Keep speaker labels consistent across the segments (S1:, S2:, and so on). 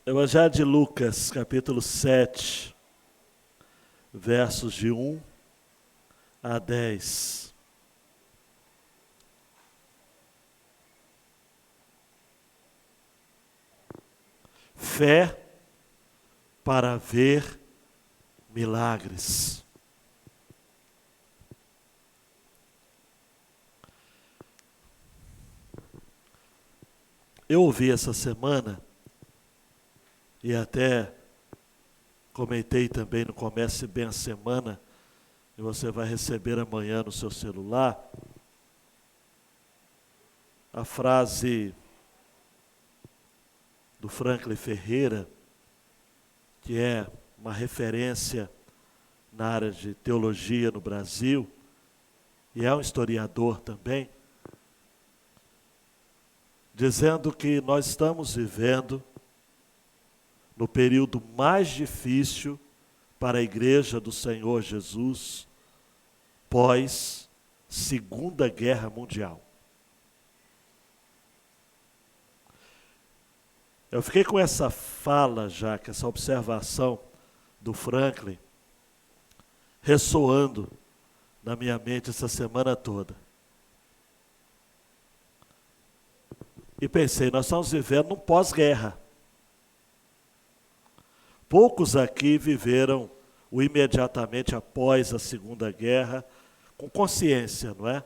S1: Evangelho de Lucas, capítulo 7, versos de 1 a 10. Fé para ver milagres. Eu ouvi essa semana, e até comentei também no Comece Bem a Semana, e você vai receber amanhã no seu celular, a frase do Franklin Ferreira, que é uma referência na área de teologia no Brasil, e é um historiador também, dizendo que nós estamos vivendo no período mais difícil para a Igreja do Senhor Jesus, pós Segunda Guerra Mundial. Eu fiquei com essa fala já, com essa observação do Franklin, ressoando na minha mente essa semana toda. E pensei, nós estamos vivendo num pós-guerra. Poucos aqui viveram o imediatamente após a Segunda Guerra com consciência, não é?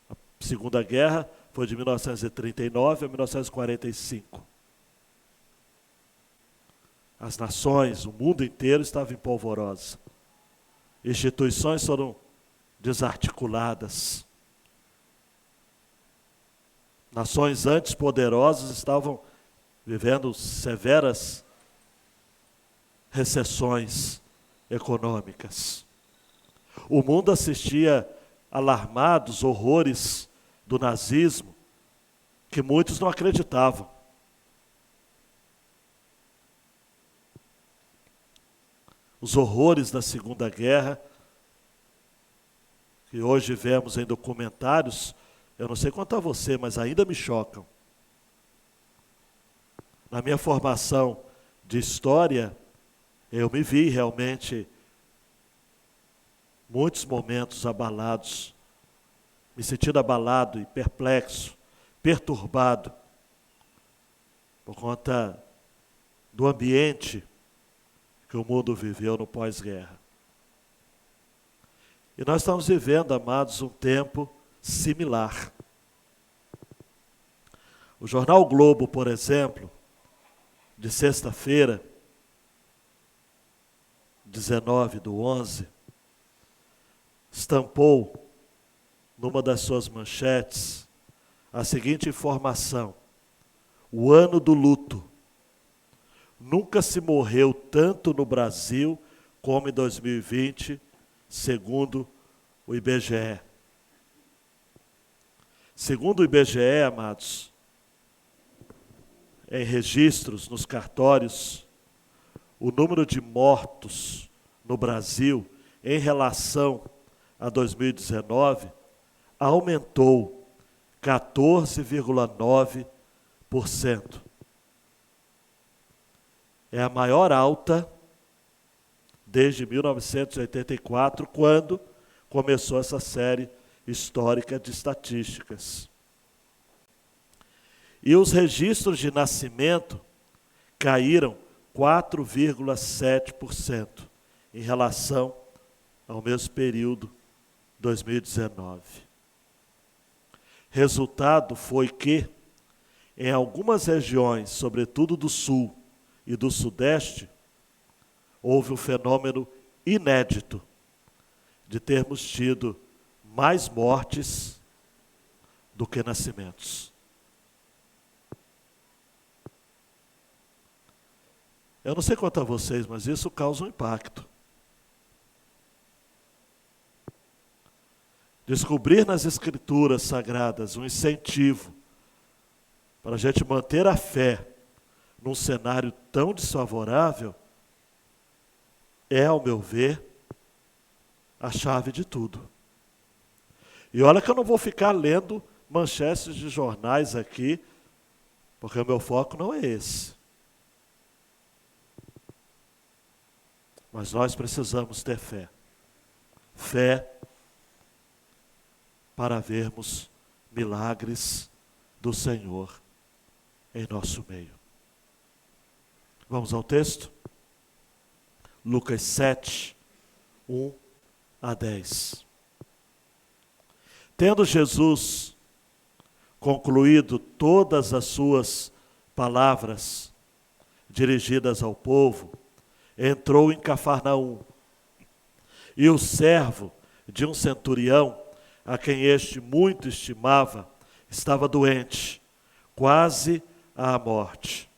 S1: A Segunda Guerra foi de 1939 a 1945. As nações, o mundo inteiro estava em polvorosa. Instituições foram desarticuladas. Nações antes poderosas estavam vivendo severas recessões econômicas. O mundo assistia alarmado os horrores do nazismo, que muitos não acreditavam. Os horrores da Segunda Guerra, que hoje vemos em documentários, eu não sei quanto a você, mas ainda me chocam. Na minha formação de história, eu me vi realmente muitos momentos abalados, me sentindo abalado e perplexo, perturbado, por conta do ambiente que o mundo viveu no pós-guerra. E nós estamos vivendo, amados, um tempo similar. O jornal O Globo, por exemplo, de sexta-feira, 19/11, estampou numa das suas manchetes a seguinte informação: o ano do luto. Nunca se morreu tanto no Brasil como em 2020, segundo o IBGE. Segundo o IBGE, amados, em registros nos cartórios, o número de mortos no Brasil em relação a 2019 aumentou 14,9%. É a maior alta desde 1984, quando começou essa série histórica de estatísticas. E os registros de nascimento caíram 4,7% em relação ao mesmo período 2019. Resultado foi que, em algumas regiões, sobretudo do Sul e do Sudeste, houve um fenômeno inédito de termos tido mais mortes do que nascimentos. Eu não sei quanto a vocês, mas isso causa um impacto. Descobrir nas Escrituras Sagradas um incentivo para a gente manter a fé num cenário tão desfavorável é, ao meu ver, a chave de tudo. E olha que eu não vou ficar lendo manchetes de jornais aqui, porque o meu foco não é esse. Mas nós precisamos ter fé. Fé para vermos milagres do Senhor em nosso meio. Vamos ao texto? Lucas 7, 1 a 10. Tendo Jesus concluído todas as suas palavras dirigidas ao povo, entrou em Cafarnaum. E o servo de um centurião, a quem este muito estimava, estava doente, quase à morte.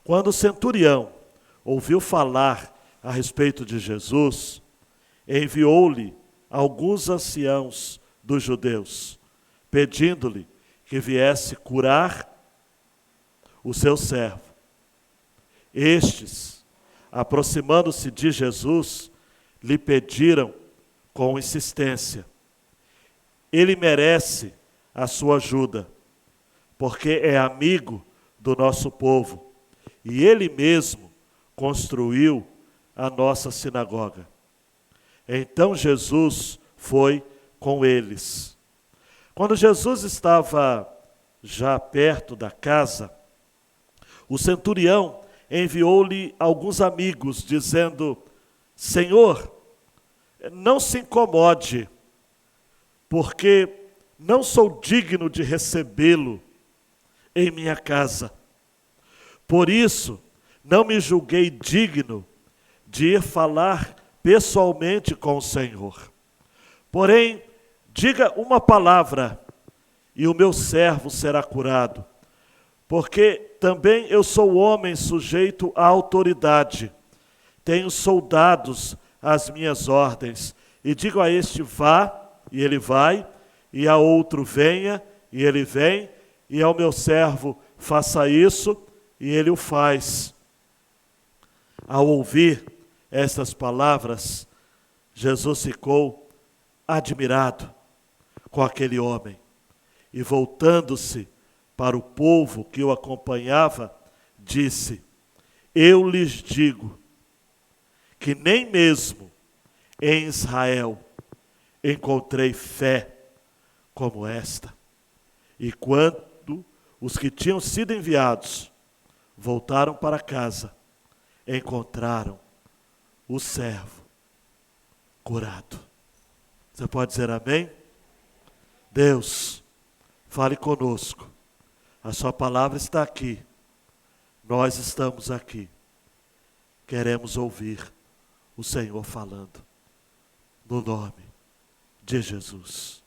S1: Quando o centurião ouviu falar a respeito de Jesus, enviou-lhe alguns anciãos dos judeus, pedindo-lhe que viesse curar o seu servo. Estes, aproximando-se de Jesus, lhe pediram com insistência: ele merece a sua ajuda, porque é amigo do nosso povo, e ele mesmo construiu a nossa sinagoga. Então Jesus foi com eles. Quando Jesus estava já perto da casa, o centurião enviou-lhe alguns amigos, dizendo: Senhor, não se incomode, porque não sou digno de recebê-lo em minha casa. Por isso, não me julguei digno de ir falar pessoalmente com o Senhor. Porém, diga uma palavra e o meu servo será curado, porque também eu sou homem sujeito à autoridade. Tenho soldados às minhas ordens, e digo a este: vá, e ele vai, e a outro: venha, e ele vem, e ao meu servo: faça isso, e ele o faz. Ao ouvir estas palavras, Jesus ficou admirado com aquele homem, e voltando-se para o povo que o acompanhava, disse: eu lhes digo que nem mesmo em Israel encontrei fé como esta. E quando os que tinham sido enviados voltaram para casa, encontraram o servo curado. Você pode dizer amém? Deus, fale conosco. A sua palavra está aqui. Nós estamos aqui. Queremos ouvir o Senhor falando. No nome de Jesus.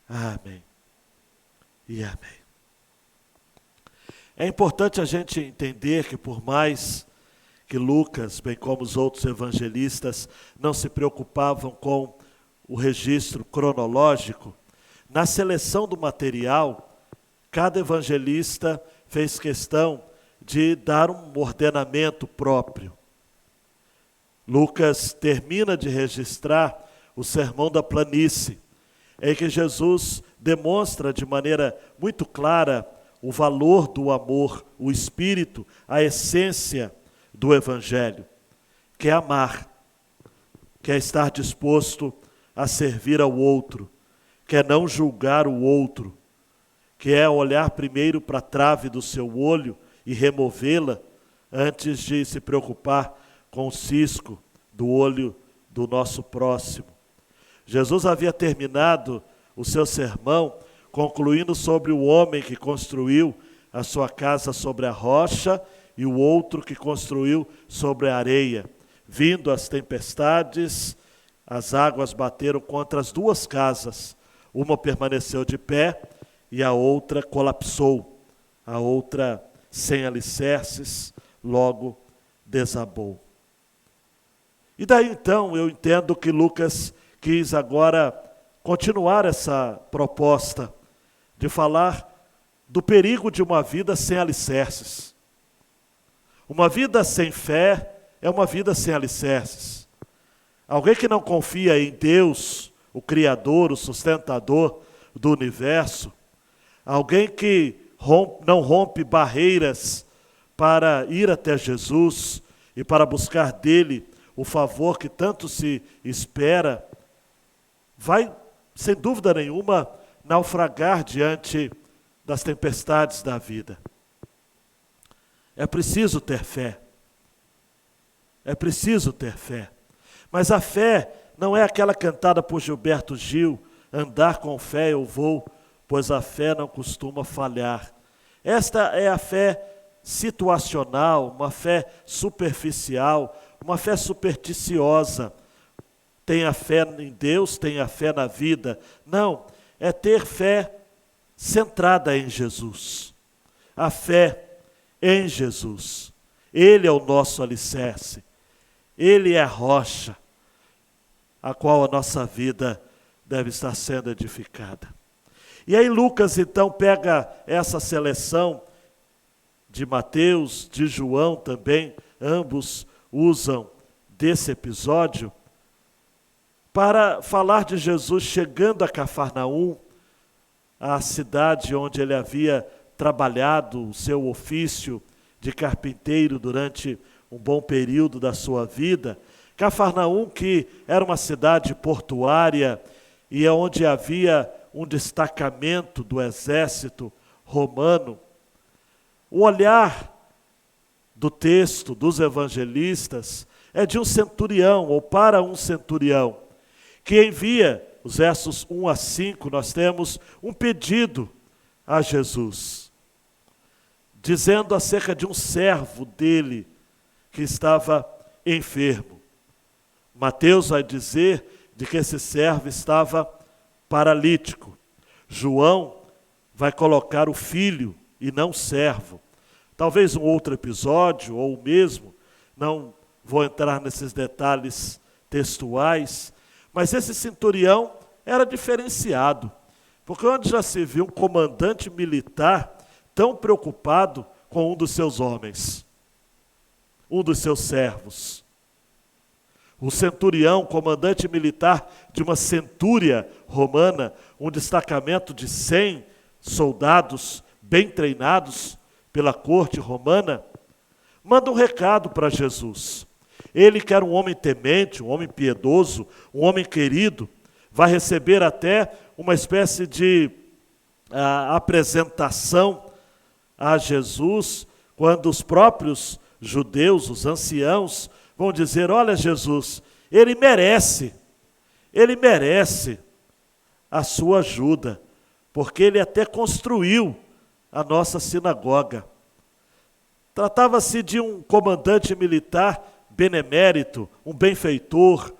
S1: Amém. E amém. É importante a gente entender que, por mais que Lucas, bem como os outros evangelistas, não se preocupavam com o registro cronológico, na seleção do material, cada evangelista fez questão de dar um ordenamento próprio. Lucas termina de registrar o Sermão da Planície, em que Jesus demonstra de maneira muito clara o valor do amor, o espírito, a essência do Evangelho, que é amar, que é estar disposto a servir ao outro, que é não julgar o outro, que é olhar primeiro para a trave do seu olho e removê-la antes de se preocupar com o cisco do olho do nosso próximo. Jesus havia terminado o seu sermão concluindo sobre o homem que construiu a sua casa sobre a rocha e o outro que construiu sobre a areia. Vindo as tempestades, as águas bateram contra as duas casas. Uma permaneceu de pé e a outra colapsou. A outra, sem alicerces, logo desabou. E daí então eu entendo que Lucas quis agora continuar essa proposta de falar do perigo de uma vida sem alicerces. Uma vida sem fé é uma vida sem alicerces. Alguém que não confia em Deus, o Criador, o sustentador do universo, alguém que não rompe barreiras para ir até Jesus e para buscar dele o favor que tanto se espera, vai, sem dúvida nenhuma, naufragar diante das tempestades da vida. É preciso ter fé. É preciso ter fé. Mas a fé não é aquela cantada por Gilberto Gil, andar com fé eu vou, pois a fé não costuma falhar. Esta é a fé situacional, uma fé superficial, uma fé supersticiosa. Tenha fé em Deus, tenha fé na vida. Não, é ter fé centrada em Jesus. A fé em Jesus. Ele é o nosso alicerce. Ele é a rocha a qual a nossa vida deve estar sendo edificada. E aí Lucas então pega essa seleção de Mateus, de João também, ambos usam desse episódio, para falar de Jesus chegando a Cafarnaum, a cidade onde ele havia trabalhado o seu ofício de carpinteiro durante um bom período da sua vida. Cafarnaum, que era uma cidade portuária e onde havia um destacamento do exército romano. O olhar do texto dos evangelistas é de um centurião, ou para um centurião, que envia, os versos 1 a 5, nós temos um pedido a Jesus, dizendo acerca de um servo dele que estava enfermo. Mateus vai dizer de que esse servo estava paralítico. João vai colocar o filho e não servo. Talvez um outro episódio, ou o mesmo, não vou entrar nesses detalhes textuais, mas esse centurião era diferenciado, porque onde já se viu um comandante militar tão preocupado com um dos seus homens, um dos seus servos. O centurião, comandante militar de uma centúria romana, um destacamento de 100 soldados bem treinados pela corte romana, manda um recado para Jesus. Ele, que era um homem temente, um homem piedoso, um homem querido, vai receber até uma espécie de apresentação a Jesus, quando os próprios judeus, os anciãos, vão dizer: olha, Jesus, ele merece a sua ajuda, porque ele até construiu a nossa sinagoga. Tratava-se de um comandante militar benemérito, um benfeitor,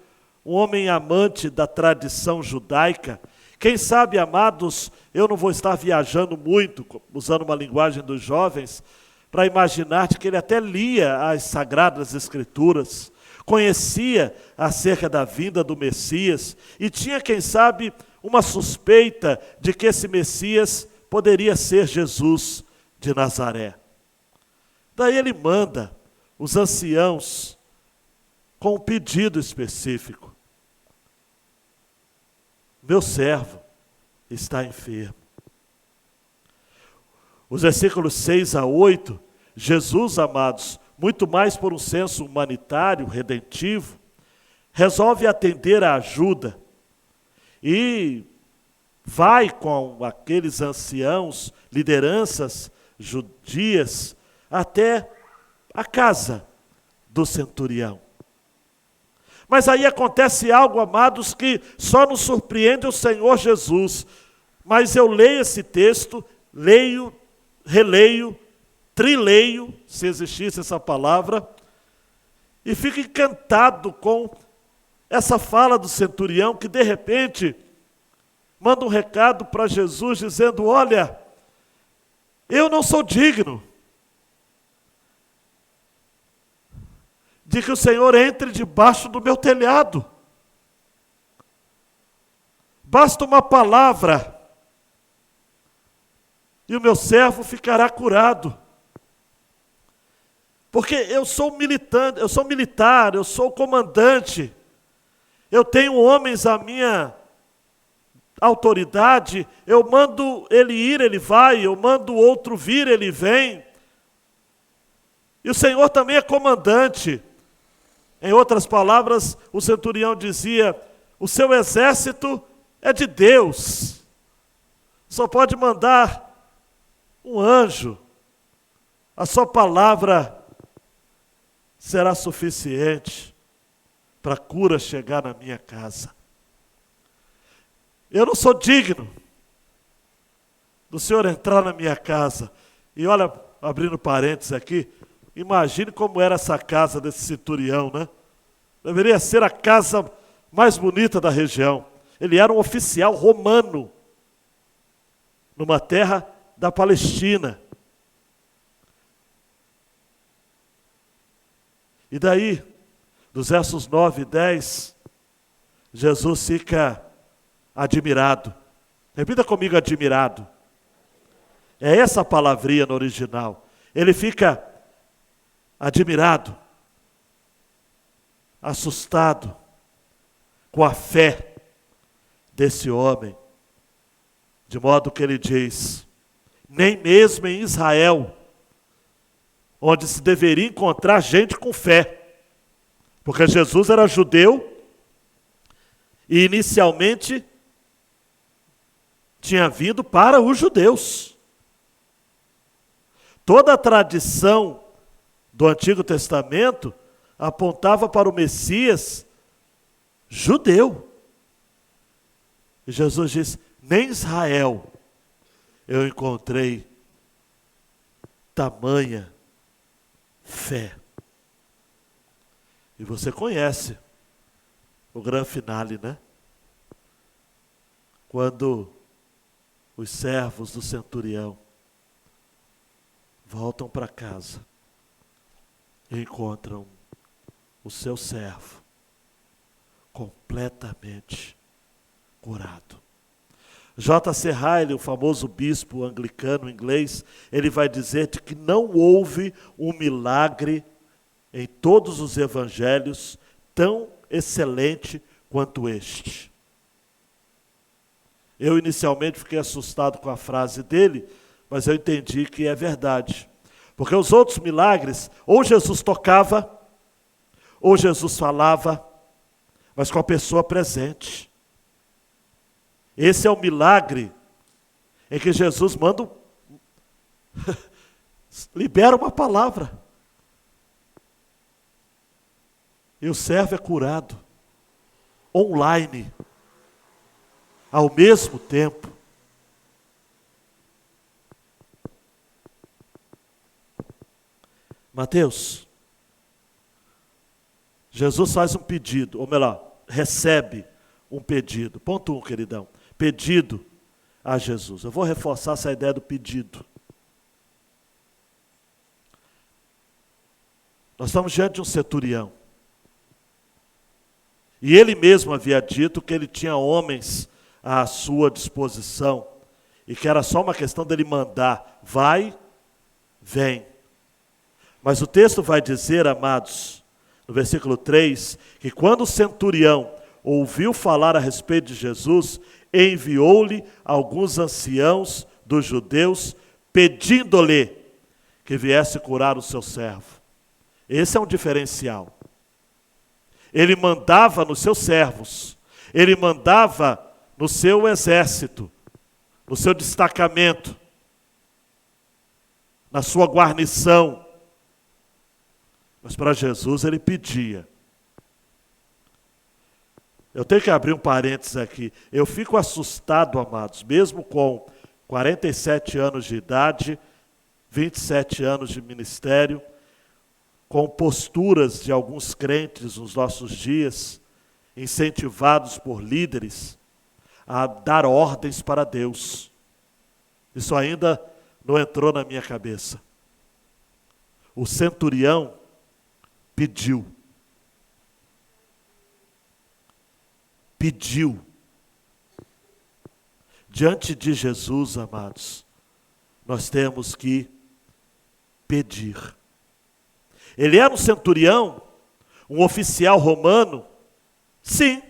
S1: um homem amante da tradição judaica. Quem sabe, amados, eu não vou estar viajando muito, usando uma linguagem dos jovens, para imaginar que ele até lia as Sagradas Escrituras, conhecia acerca da vinda do Messias e tinha, quem sabe, uma suspeita de que esse Messias poderia ser Jesus de Nazaré. Daí ele manda os anciãos com um pedido específico. Meu servo está enfermo. Os versículos 6 a 8, Jesus, amados, muito mais por um senso humanitário, redentivo, resolve atender a ajuda e vai com aqueles anciãos, lideranças judias, até a casa do centurião. Mas aí acontece algo, amados, que só nos surpreende o Senhor Jesus. Mas eu leio esse texto, leio, releio, trileio, se existisse essa palavra, e fico encantado com essa fala do centurião que, de repente, manda um recado para Jesus dizendo: olha, eu não sou digno de que o Senhor entre debaixo do meu telhado. Basta uma palavra e o meu servo ficará curado. Porque eu sou militante, eu sou militar, eu sou comandante, eu tenho homens à minha autoridade, eu mando ele ir, ele vai, eu mando o outro vir, ele vem. E o Senhor também é comandante. Em outras palavras, o centurião dizia: o seu exército é de Deus. Só pode mandar um anjo. A sua palavra será suficiente para a cura chegar na minha casa. Eu não sou digno do Senhor entrar na minha casa. E olha, abrindo parênteses aqui, imagine como era essa casa desse centurião, né? Deveria ser a casa mais bonita da região. Ele era um oficial romano, numa terra da Palestina. E daí, dos versos 9 e 10, Jesus fica admirado. Repita comigo, admirado. É essa a palavrinha no original. Ele fica admirado, assustado com a fé desse homem, de modo que ele diz: nem mesmo em Israel, onde se deveria encontrar gente com fé, porque Jesus era judeu e inicialmente tinha vindo para os judeus. Toda a tradição do Antigo Testamento apontava para o Messias judeu. E Jesus diz: nem em Israel eu encontrei tamanha fé. E você conhece o grande finale, né? Quando os servos do centurião voltam para casa e encontram o seu servo completamente curado. J.C. Ryle, o famoso bispo anglicano inglês, ele vai dizer que não houve um milagre em todos os evangelhos tão excelente quanto este. Eu inicialmente fiquei assustado com a frase dele, mas eu entendi que é verdade. Porque os outros milagres, ou Jesus tocava, ou Jesus falava, mas com a pessoa presente. Esse é o milagre em que Jesus manda, libera uma palavra. E o servo é curado, online, ao mesmo tempo. Mateus, Jesus faz um pedido, ou melhor, recebe um pedido. Ponto 1, queridão. Pedido a Jesus. Eu vou reforçar essa ideia do pedido. Nós estamos diante de um centurião. E ele mesmo havia dito que ele tinha homens à sua disposição e que era só uma questão dele mandar: vai, vem. Mas o texto vai dizer, amados, no versículo 3, que quando o centurião ouviu falar a respeito de Jesus, enviou-lhe alguns anciãos dos judeus, pedindo-lhe que viesse curar o seu servo. Esse é um diferencial. Ele mandava nos seus servos, ele mandava no seu exército, no seu destacamento, na sua guarnição. Mas para Jesus ele pedia. Eu tenho que abrir um parênteses aqui. Eu fico assustado, amados, mesmo com 47 anos de idade, 27 anos de ministério, com posturas de alguns crentes nos nossos dias, incentivados por líderes a dar ordens para Deus. Isso ainda não entrou na minha cabeça. O centurião pediu. Pediu. Diante de Jesus, amados, nós temos que pedir. Ele era um centurião, um oficial romano, sim.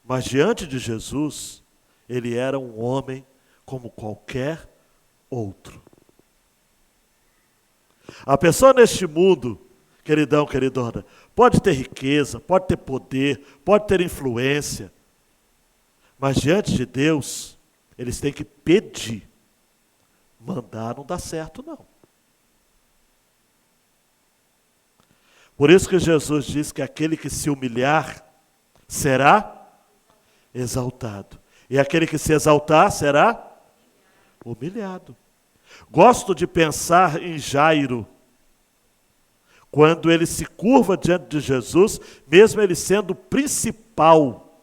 S1: Mas diante de Jesus, ele era um homem como qualquer outro. A pessoa neste mundo queridão, queridona, pode ter riqueza, pode ter poder, pode ter influência, mas diante de Deus, eles têm que pedir. Mandar não dá certo, não. Por isso que Jesus diz que aquele que se humilhar será exaltado. E aquele que se exaltar será humilhado. Gosto de pensar em Jairo, quando ele se curva diante de Jesus, mesmo ele sendo o principal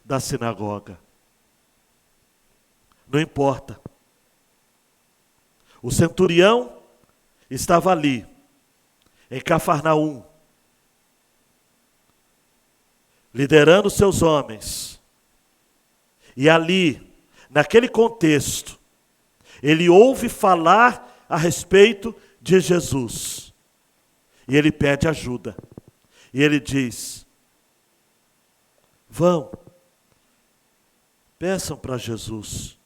S1: da sinagoga. Não importa. O centurião estava ali, em Cafarnaum, liderando seus homens. E ali, naquele contexto, ele ouve falar a respeito de Jesus. E ele pede ajuda. E ele diz: vão, peçam para Jesus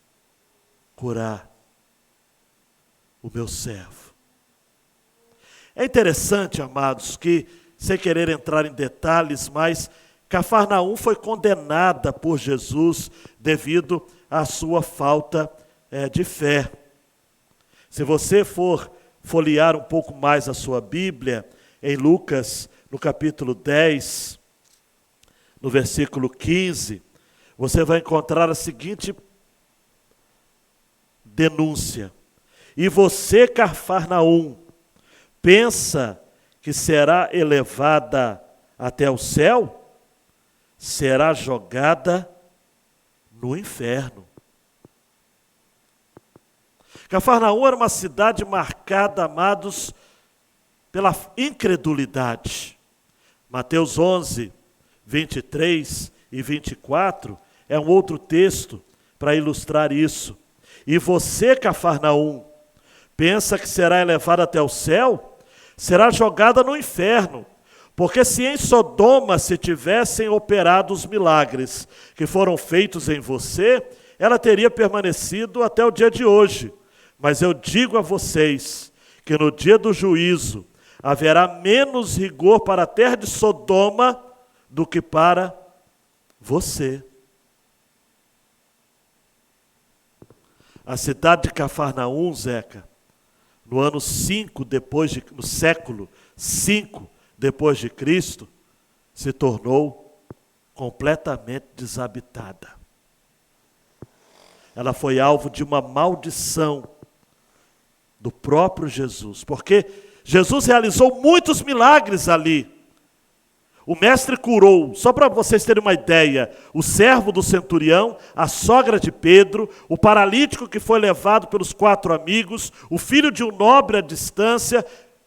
S1: curar o meu servo. É interessante, amados, que, sem querer entrar em detalhes, mas Cafarnaum foi condenada por Jesus devido à sua falta de fé. Se você for folhear um pouco mais a sua Bíblia, em Lucas, no capítulo 10, no versículo 15, você vai encontrar a seguinte denúncia: e você, Cafarnaum, pensa que será elevada até o céu? Será jogada no inferno. Cafarnaum era uma cidade marcada, amados, pela incredulidade. Mateus 11, 23 e 24 é um outro texto para ilustrar isso. E você, Cafarnaum, pensa que será elevada até o céu? Será jogada no inferno. Porque se em Sodoma se tivessem operado os milagres que foram feitos em você, ela teria permanecido até o dia de hoje. Mas eu digo a vocês que no dia do juízo haverá menos rigor para a terra de Sodoma do que para você. A cidade de Cafarnaum, Zeca, no ano 5 no século 5 depois de Cristo, se tornou completamente desabitada. Ela foi alvo de uma maldição do próprio Jesus, porque Jesus realizou muitos milagres ali. O mestre curou, só para vocês terem uma ideia, o servo do centurião, a sogra de Pedro, o paralítico que foi levado pelos 4 amigos, o filho de um nobre à distância.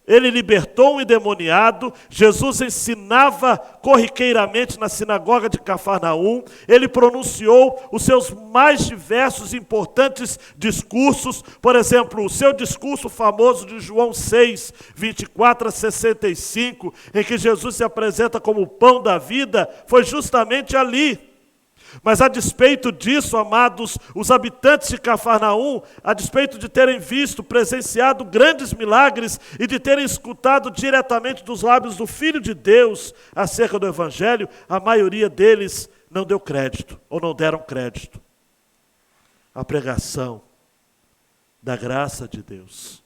S1: Ele libertou um endemoniado. Jesus ensinava corriqueiramente na sinagoga de Cafarnaum. Ele pronunciou os seus mais diversos e importantes discursos. Por exemplo, o seu discurso famoso de João 6, 24 a 65, em que Jesus se apresenta como o pão da vida, foi justamente ali. Mas a despeito disso, amados, os habitantes de Cafarnaum, a despeito de terem visto, presenciado grandes milagres e de terem escutado diretamente dos lábios do Filho de Deus acerca do Evangelho, a maioria deles não deu crédito, ou não deram crédito à pregação da graça de Deus.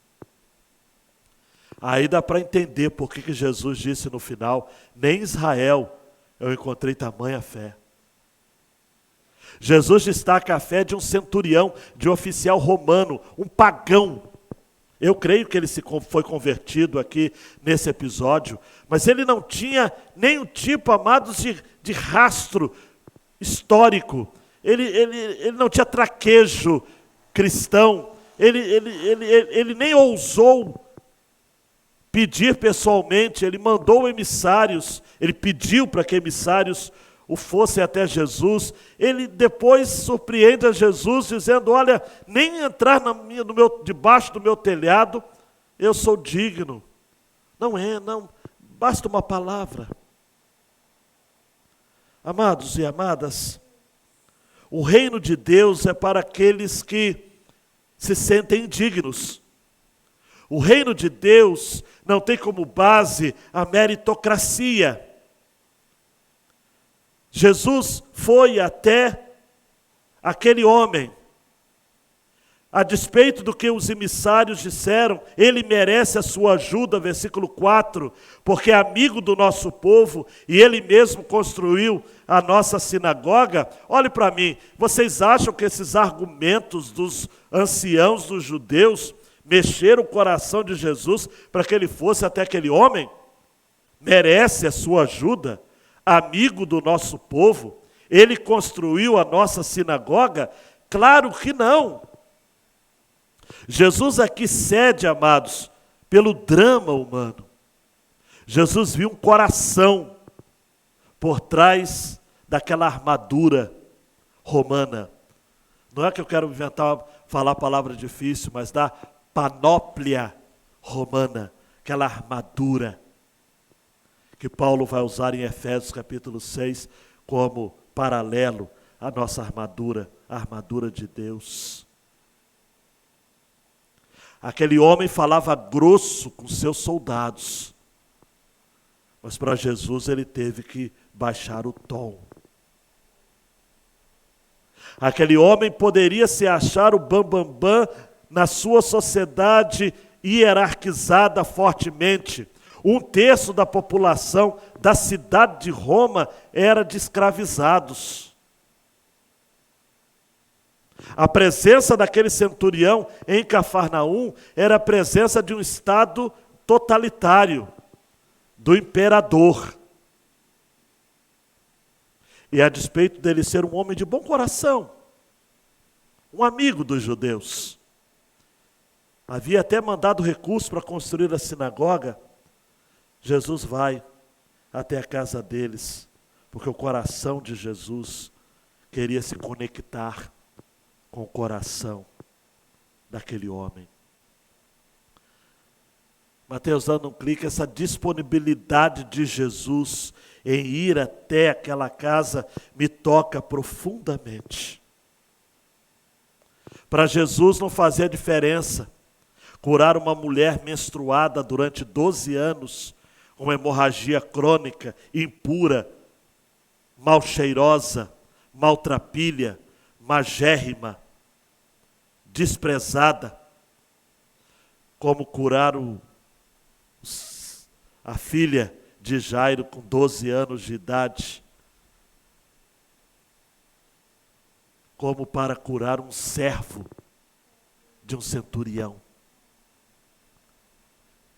S1: Aí dá para entender por que Jesus disse no final: nem em Israel eu encontrei tamanha fé. Jesus destaca a fé de um centurião, de um oficial romano, um pagão. Eu creio que ele foi convertido aqui nesse episódio, mas ele não tinha nenhum tipo, amados, de rastro histórico. Ele não tinha traquejo cristão. Ele nem ousou pedir pessoalmente. Ele mandou emissários, ele pediu para que emissários o fossem até Jesus. Ele depois surpreende a Jesus dizendo: olha, nem entrar debaixo do meu telhado eu sou digno. Não, basta uma palavra. Amados e amadas, o reino de Deus é para aqueles que se sentem indignos. O reino de Deus não tem como base a meritocracia. Jesus foi até aquele homem. A despeito do que os emissários disseram, ele merece a sua ajuda, versículo 4, porque é amigo do nosso povo e ele mesmo construiu a nossa sinagoga. Olhe para mim, vocês acham que esses argumentos dos anciãos dos judeus mexeram o coração de Jesus para que ele fosse até aquele homem? Merece a sua ajuda, amigo do nosso povo, ele construiu a nossa sinagoga? Claro que não. Jesus aqui cede, amados, pelo drama humano. Jesus viu um coração por trás daquela armadura romana. Não é que eu quero falar palavra difícil, mas da panóplia romana, aquela armadura que Paulo vai usar em Efésios capítulo 6 como paralelo à nossa armadura, a armadura de Deus. Aquele homem falava grosso com seus soldados, mas para Jesus ele teve que baixar o tom. Aquele homem poderia se achar o bambambam na sua sociedade hierarquizada fortemente. 1/3 da população da cidade de Roma era de escravizados. A presença daquele centurião em Cafarnaum era a presença de um estado totalitário, do imperador. E a despeito dele ser um homem de bom coração, um amigo dos judeus, havia até mandado recursos para construir a sinagoga, Jesus vai até a casa deles, porque o coração de Jesus queria se conectar com o coração daquele homem. Mateus dando um clique, essa disponibilidade de Jesus em ir até aquela casa me toca profundamente. Para Jesus não fazia diferença curar uma mulher menstruada durante 12 anos, uma hemorragia crônica, impura, mal cheirosa, maltrapilha, magérrima, desprezada, como curar a filha de Jairo com 12 anos de idade, como para curar um servo de um centurião.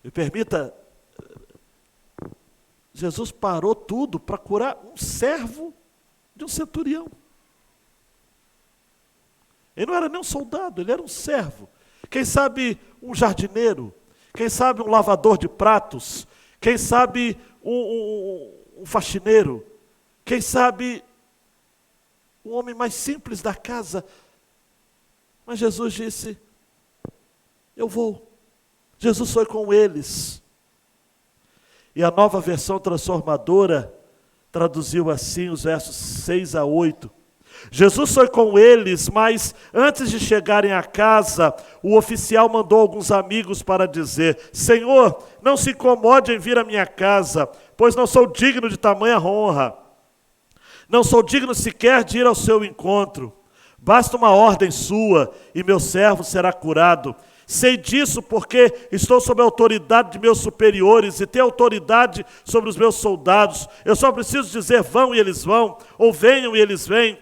S1: Me permita, Jesus parou tudo para curar um servo de um centurião. Ele não era nem um soldado, ele era um servo. Quem sabe um jardineiro, quem sabe um lavador de pratos, quem sabe um faxineiro, quem sabe um homem mais simples da casa. Mas Jesus disse, eu vou. Jesus foi com eles. E a Nova Versão Transformadora traduziu assim os versos 6 a 8. Jesus foi com eles, mas antes de chegarem à casa, o oficial mandou alguns amigos para dizer, Senhor, não se incomode em vir à minha casa, pois não sou digno de tamanha honra. Não sou digno sequer de ir ao seu encontro. Basta uma ordem sua e meu servo será curado. Sei disso porque estou sob a autoridade de meus superiores e tenho autoridade sobre os meus soldados. Eu só preciso dizer vão e eles vão, ou venham e eles vêm.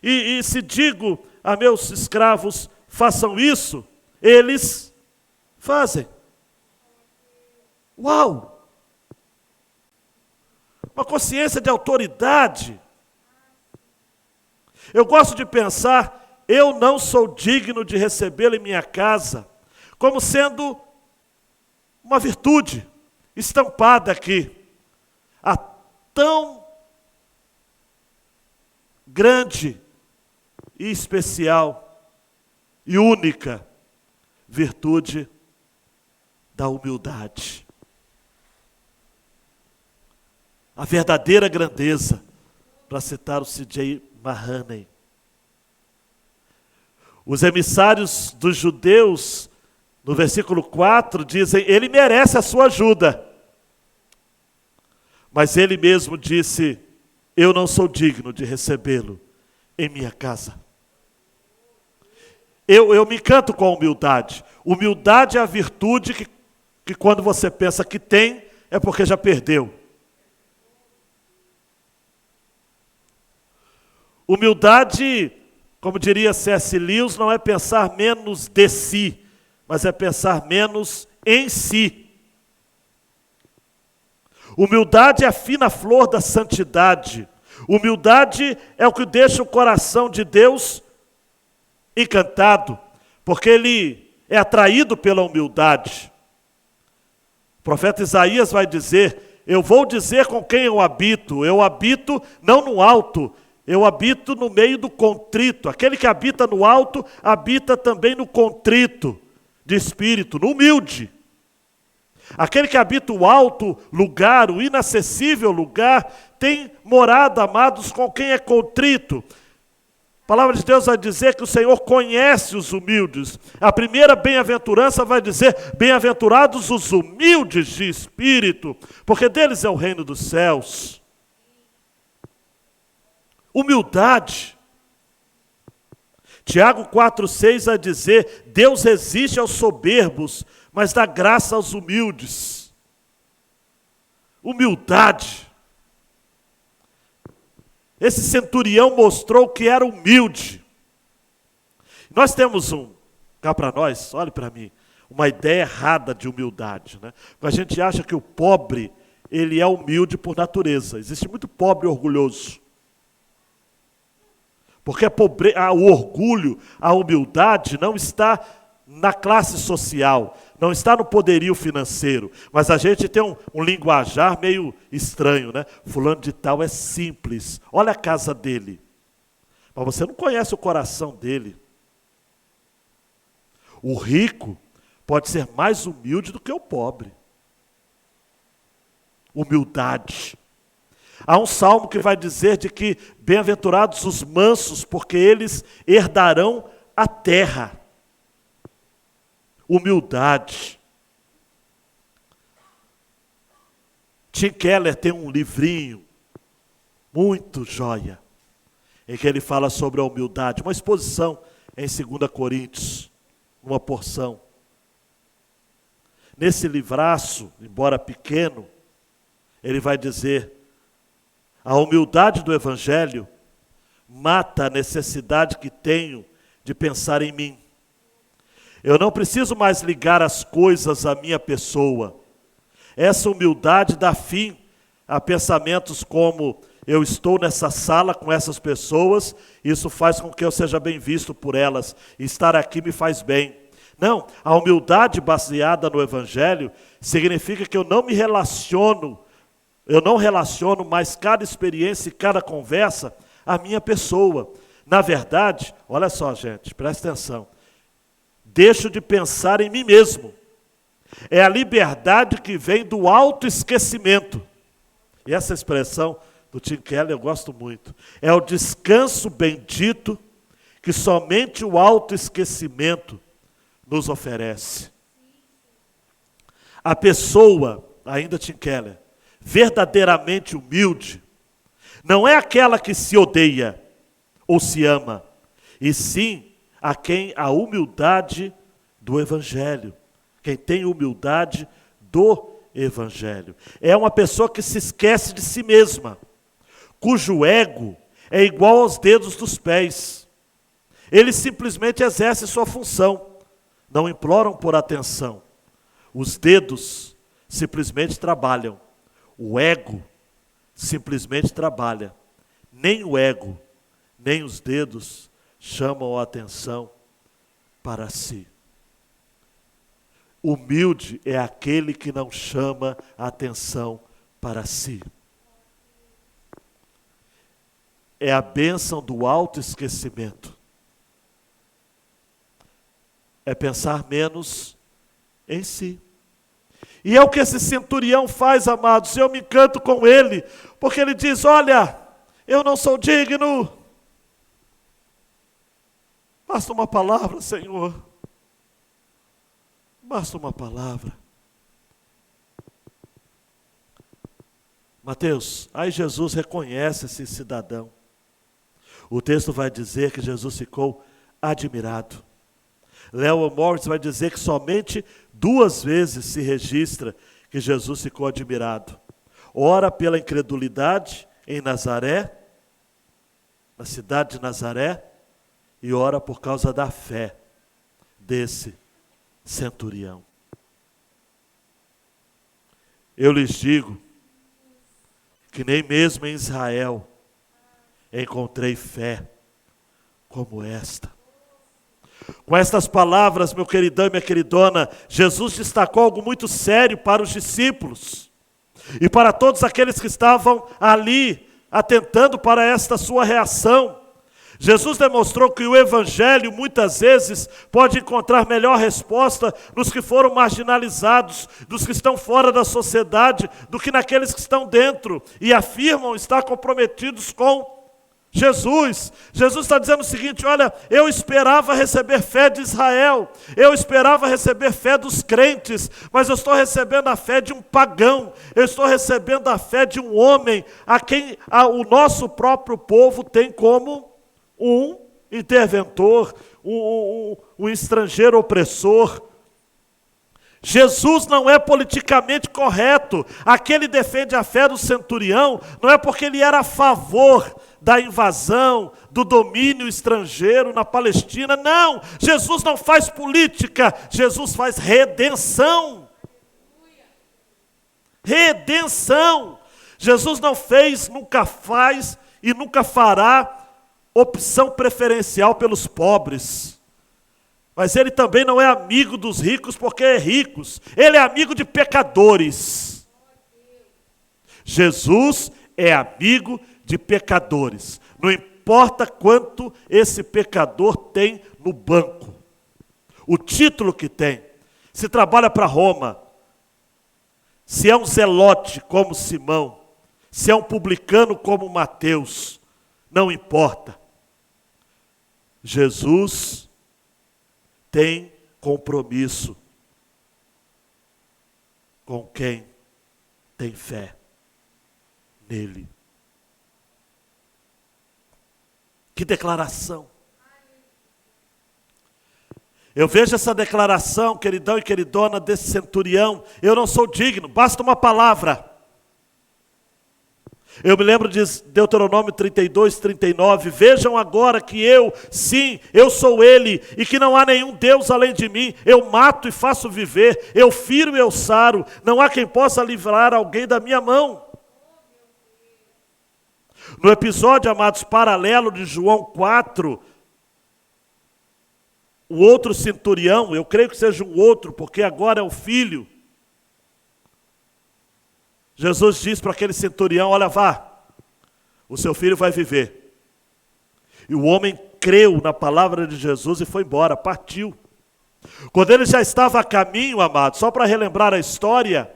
S1: E se digo a meus escravos, façam isso, eles fazem. Uau! Uma consciência de autoridade. Eu gosto de pensar, eu não sou digno de recebê-lo em minha casa, como sendo uma virtude estampada aqui. A tão grande e especial e única virtude da humildade. A verdadeira grandeza, para citar o C.J. Mahaney. Os emissários dos judeus No versículo 4 dizem, ele merece a sua ajuda. Mas ele mesmo disse, eu não sou digno de recebê-lo em minha casa. Eu me encanto com a humildade. Humildade é a virtude que quando você pensa que tem, é porque já perdeu. Humildade, como diria C.S. Lewis, não é pensar menos de si, mas é pensar menos em si. Humildade é a fina flor da santidade. Humildade é o que deixa o coração de Deus encantado, porque ele é atraído pela humildade. O profeta Isaías vai dizer, eu vou dizer com quem eu habito não no alto, eu habito no meio do contrito. Aquele que habita no alto, habita também no contrito de espírito, no humilde. Aquele que habita o alto lugar, o inacessível lugar, tem morada, amados, com quem é contrito. A palavra de Deus vai dizer que o Senhor conhece os humildes. A primeira bem-aventurança vai dizer, bem-aventurados os humildes de espírito, porque deles é o reino dos céus. Humildade. Tiago 4,6 vai dizer, Deus resiste aos soberbos, mas dá graça aos humildes. Humildade. Esse centurião mostrou que era humilde. Nós temos cá para nós, olhe para mim, uma ideia errada de humildade, né? A gente acha que o pobre, ele é humilde por natureza. Existe muito pobre orgulhoso. Porque o orgulho, a humildade não está na classe social, não está no poderio financeiro, mas a gente tem um linguajar meio estranho, né? Fulano de tal é simples, olha a casa dele, mas você não conhece o coração dele. O rico pode ser mais humilde do que o pobre. Humildade. Há um salmo que vai dizer de que bem-aventurados os mansos, porque eles herdarão a terra. Humildade. Tim Keller tem um livrinho muito joia, em que ele fala sobre a humildade, uma exposição em 2 Coríntios, uma porção. Nesse livraço, embora pequeno, ele vai dizer, a humildade do Evangelho mata a necessidade que tenho de pensar em mim. Eu não preciso mais ligar as coisas à minha pessoa. Essa humildade dá fim a pensamentos como eu estou nessa sala com essas pessoas, isso faz com que eu seja bem visto por elas, e estar aqui me faz bem. Não, a humildade baseada no Evangelho significa que eu não relaciono mais cada experiência e cada conversa à minha pessoa. Na verdade, olha só, gente, presta atenção. Deixo de pensar em mim mesmo. É a liberdade que vem do autoesquecimento. E essa expressão do Tim Keller eu gosto muito. É o descanso bendito que somente o autoesquecimento nos oferece. A pessoa, ainda Tim Keller, verdadeiramente humilde, não é aquela que se odeia ou se ama, e sim a quem a humildade do Evangelho, quem tem humildade do Evangelho. É uma pessoa que se esquece de si mesma, cujo ego é igual aos dedos dos pés. Eles simplesmente exercem sua função, não imploram por atenção. Os dedos simplesmente trabalham. O ego simplesmente trabalha. Nem o ego, nem os dedos chamam a atenção para si. Humilde é aquele que não chama a atenção para si. É a bênção do autoesquecimento. É pensar menos em si. E é o que esse centurião faz, amados. Eu me encanto com ele, porque ele diz, olha, eu não sou digno. Basta uma palavra, Senhor. Basta uma palavra. Mateus, aí Jesus reconhece esse cidadão. O texto vai dizer que Jesus ficou admirado. Léo Morris vai dizer que somente 2 vezes se registra que Jesus ficou admirado. Ora pela incredulidade em Nazaré, na cidade de Nazaré, e ora por causa da fé desse centurião. Eu lhes digo que nem mesmo em Israel encontrei fé como esta. Com estas palavras, meu queridão e minha queridona, Jesus destacou algo muito sério para os discípulos e para todos aqueles que estavam ali, atentando para esta sua reação. Jesus demonstrou que o Evangelho muitas vezes pode encontrar melhor resposta nos que foram marginalizados, dos que estão fora da sociedade, do que naqueles que estão dentro e afirmam estar comprometidos com Jesus. Jesus está dizendo o seguinte: olha, eu esperava receber fé de Israel, eu esperava receber fé dos crentes, mas eu estou recebendo a fé de um pagão, eu estou recebendo a fé de um homem a quem o nosso próprio povo tem como um interventor, um estrangeiro opressor. Jesus não é politicamente correto. Aquele defende a fé do centurião, não é porque ele era a favor da invasão, do domínio estrangeiro na Palestina. Não, Jesus não faz política, Jesus faz redenção. Redenção. Jesus não fez, nunca faz e nunca fará opção preferencial pelos pobres. Mas ele também não é amigo dos ricos porque é ricos. Ele é amigo de pecadores. Jesus é amigo de pecadores. Não importa quanto esse pecador tem no banco. O título que tem. Se trabalha para Roma. Se é um zelote como Simão. Se é um publicano como Mateus. Não importa. Jesus tem compromisso com quem tem fé nele. Que declaração! Eu vejo essa declaração, queridão e queridona, desse centurião. Eu não sou digno, basta uma palavra. Eu me lembro de Deuteronômio 32, 39, vejam agora que eu, sim, eu sou ele, e que não há nenhum Deus além de mim, eu mato e faço viver, eu firo e eu saro, não há quem possa livrar alguém da minha mão. No episódio, amados, paralelo de João 4, o outro centurião, eu creio que seja um outro, porque agora é o filho, Jesus diz para aquele centurião: olha, vá, o seu filho vai viver. E o homem creu na palavra de Jesus e foi embora, partiu. Quando ele já estava a caminho, amado, só para relembrar a história,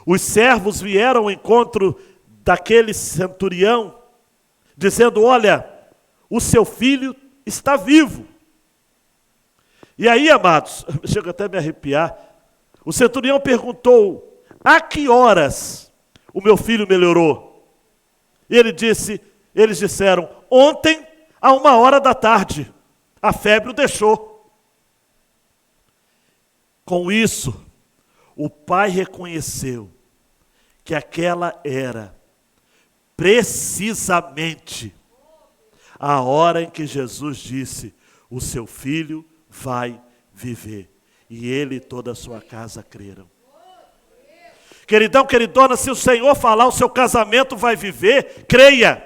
S1: os servos vieram ao encontro daquele centurião, dizendo: olha, o seu filho está vivo. E aí, amados, chega até a me arrepiar, o centurião perguntou: a que horas o meu filho melhorou? E eles disseram: ontem, a 1h da tarde, a febre o deixou. Com isso, o pai reconheceu que aquela era precisamente a hora em que Jesus disse: o seu filho vai viver. E ele e toda a sua casa creram. Queridão, queridona, se o Senhor falar o seu casamento vai viver, creia.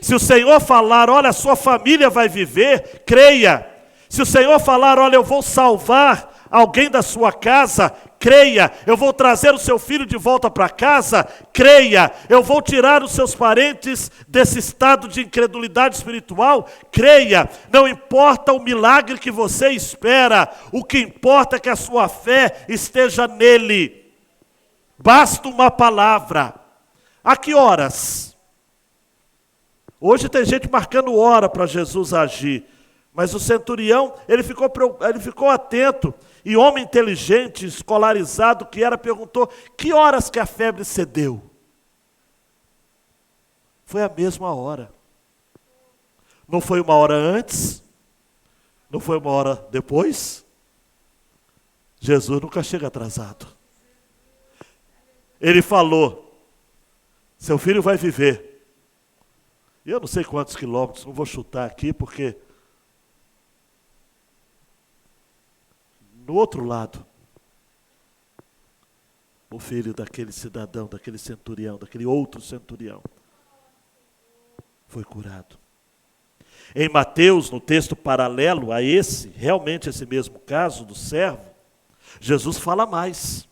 S1: Se o Senhor falar, olha, a sua família vai viver, creia. Se o Senhor falar, olha, eu vou salvar alguém da sua casa, creia. Eu vou trazer o seu filho de volta para casa, creia. Eu vou tirar os seus parentes desse estado de incredulidade espiritual, creia. Não importa o milagre que você espera, o que importa é que a sua fé esteja nele. Basta uma palavra. A que horas? Hoje tem gente marcando hora para Jesus agir. Mas o centurião, ele ficou atento. e homem inteligente, escolarizado que era, perguntou: que horas que a febre cedeu? Foi a mesma hora. Não foi uma hora antes, não foi uma hora depois. Jesus nunca chega atrasado. Ele falou: seu filho vai viver. E eu não sei quantos quilômetros, não vou chutar aqui, porque no outro lado, o filho daquele cidadão, daquele centurião, daquele outro centurião, foi curado. Em Mateus, no texto paralelo a esse, realmente esse mesmo caso do servo, Jesus fala mais.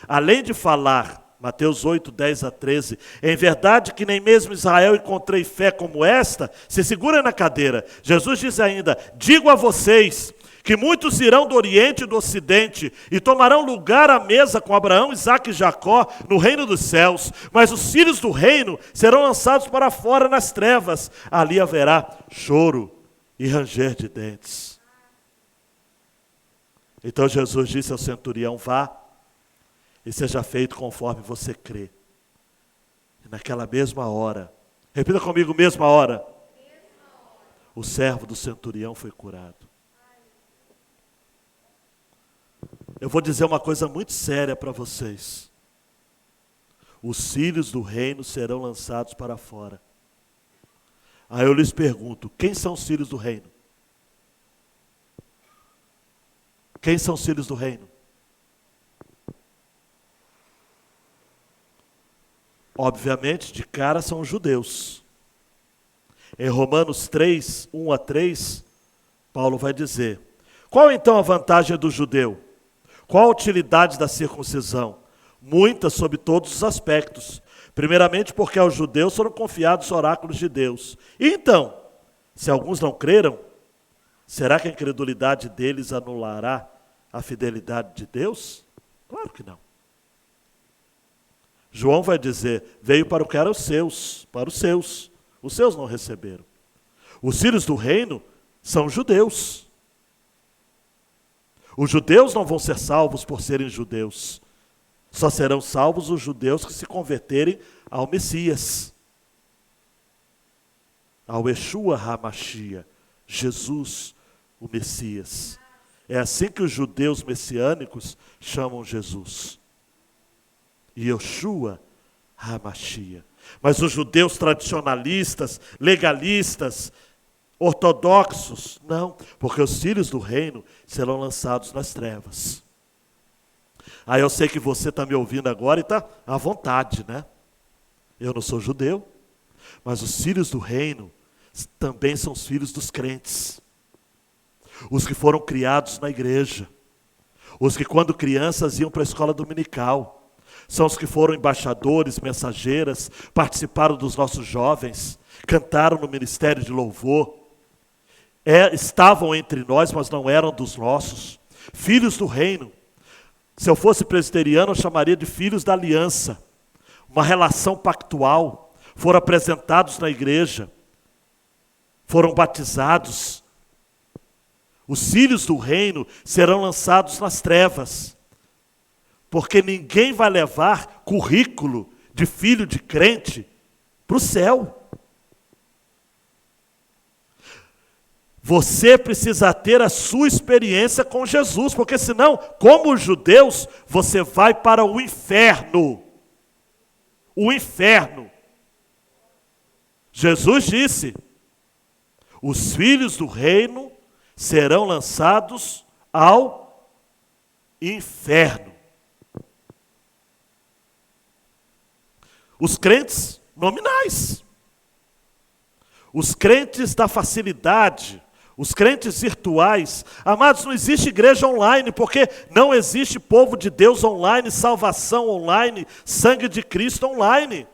S1: Além de falar, Mateus 8, 10 a 13, em verdade que nem mesmo Israel encontrei fé como esta, se segura na cadeira. Jesus diz ainda: digo a vocês que muitos irão do Oriente e do Ocidente e tomarão lugar à mesa com Abraão, Isaque e Jacó no reino dos céus, mas os filhos do reino serão lançados para fora nas trevas, ali haverá choro e ranger de dentes. Então Jesus disse ao centurião: vá e seja feito conforme você crê. E naquela mesma hora, repita comigo, mesma hora, o servo do centurião foi curado. Eu vou dizer uma coisa muito séria para vocês. Os filhos do reino serão lançados para fora. Aí eu lhes pergunto: quem são os filhos do reino? Quem são os filhos do reino? Obviamente, de cara são os judeus. Em Romanos 3, 1 a 3, Paulo vai dizer: qual então a vantagem do judeu? Qual a utilidade da circuncisão? Muita sob todos os aspectos. Primeiramente porque aos judeus foram confiados os oráculos de Deus. E então, se alguns não creram, será que a incredulidade deles anulará a fidelidade de Deus? Claro que não. João vai dizer: veio para o que eram os seus, para os seus não receberam. Os filhos do reino são judeus. Os judeus não vão ser salvos por serem judeus. Só serão salvos os judeus que se converterem ao Messias, ao Yeshua HaMashiach, Jesus, o Messias. É assim que os judeus messiânicos chamam Jesus. Yeshua HaMashiach. Mas os judeus tradicionalistas, legalistas, ortodoxos, não, porque os filhos do reino serão lançados nas trevas. Aí eu sei que você está me ouvindo agora e está à vontade, né? Eu não sou judeu, mas os filhos do reino também são os filhos dos crentes. Os que foram criados na igreja. Os que quando crianças iam para a escola dominical. São os que foram embaixadores, mensageiras, participaram dos nossos jovens, cantaram no ministério de louvor. Estavam entre nós, mas não eram dos nossos. Filhos do reino. Se eu fosse presbiteriano, eu chamaria de filhos da aliança. Uma relação pactual. Foram apresentados na igreja. Foram batizados. Os filhos do reino serão lançados nas trevas. Porque ninguém vai levar currículo de filho de crente para o céu. Você precisa ter a sua experiência com Jesus, porque senão, como os judeus, você vai para o inferno. O inferno. Jesus disse: os filhos do reino serão lançados ao inferno. Os crentes nominais. Os crentes da facilidade. Os crentes virtuais. Amados, não existe igreja online, porque não existe povo de Deus online, salvação online, sangue de Cristo online.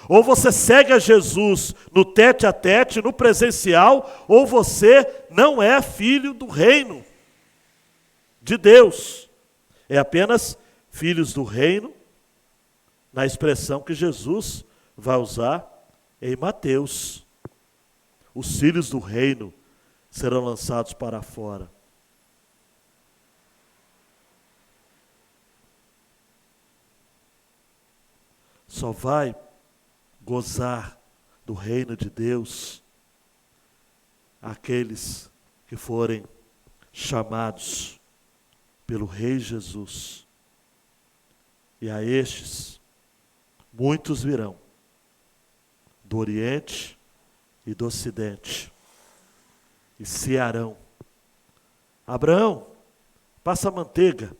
S1: Ou você segue a Jesus no tete a tete, no presencial, ou você não é filho do reino de Deus. É apenas filhos do reino, na expressão que Jesus vai usar em Mateus. Os filhos do reino serão lançados para fora. só vai gozar do reino de Deus aqueles que forem chamados pelo Rei Jesus. E a estes, muitos virão do Oriente e do Ocidente e cearão. Abraão, passa a manteiga.